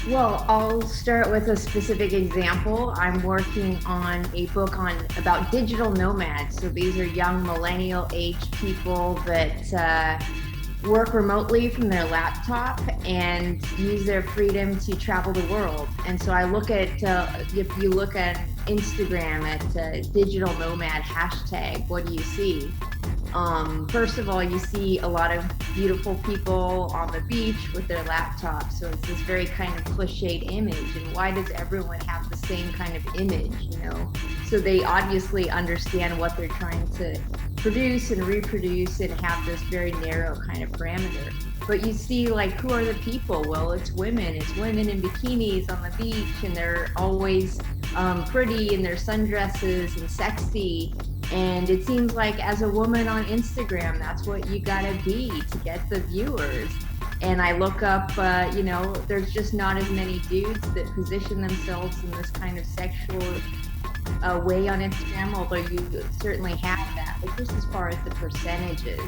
Well, I'll start with a specific example. I'm working on a book about digital nomads. So these are young millennial age people that work remotely from their laptop and use their freedom to travel the world. And so I look at, if you look at Instagram at digital nomad hashtag, what do you see? First of all, you see a lot of beautiful people on the beach with their laptops. So it's this very kind of cliched image. And why does everyone have the same kind of image, So they obviously understand what they're trying to produce and reproduce and have this very narrow kind of parameter. But you see, like, who are the people? Well, it's women. It's women in bikinis on the beach, and they're always pretty in their sundresses and sexy. And it seems like as a woman on Instagram, that's what you gotta be to get the viewers. And I look up, there's just not as many dudes that position themselves in this kind of sexual way on Instagram, although you certainly have that. But just as far as the percentages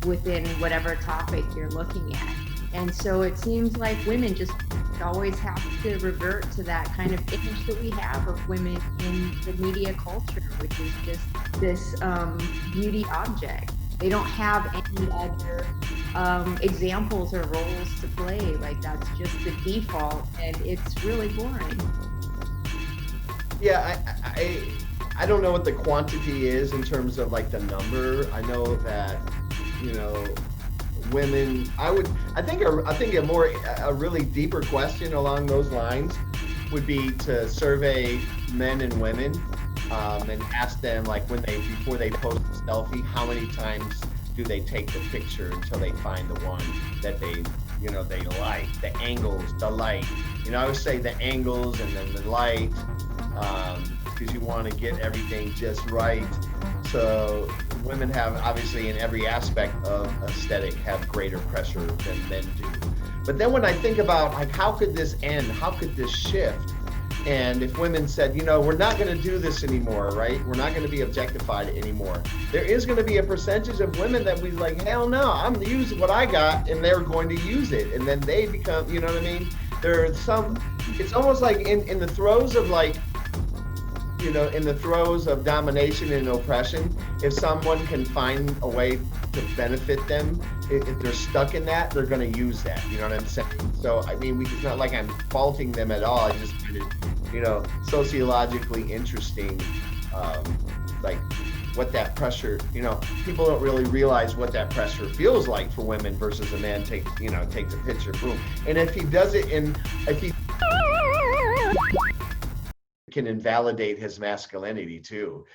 within whatever topic you're looking at. And so it seems like women just always have to revert to that kind of image that we have of women in the media culture, which is just this beauty object. They don't have any other examples or roles to play. Like, that's just the default, and it's really boring. Yeah, I don't know what the quantity is in terms of like the number. I know that, women, I think a really deeper question along those lines would be to survey men and women, and ask them, like, before they post a selfie, how many times do they take the picture until they find the one that they like, the angles, the light. I would say the angles and then the light, because you want to get everything just right. So women have, obviously, in every aspect of aesthetic, have greater pressure than men do. But then when I think about, like, how could this end? How could this shift? And if women said, we're not going to do this anymore, right? We're not going to be objectified anymore. There is going to be a percentage of women that we like, hell no, I'm going to use what I got, and they're going to use it. And then they become, you know what I mean? It's almost like in the throes of, like, in the throes of domination and oppression, if someone can find a way to benefit them, if they're stuck in that, they're going to use that. You know what I'm saying? So, I mean, it's not like I'm faulting them at all. I just find it, sociologically interesting, like, what that pressure, people don't really realize what that pressure feels like for women versus a man takes a picture, boom. And if he does it if he can invalidate his masculinity too.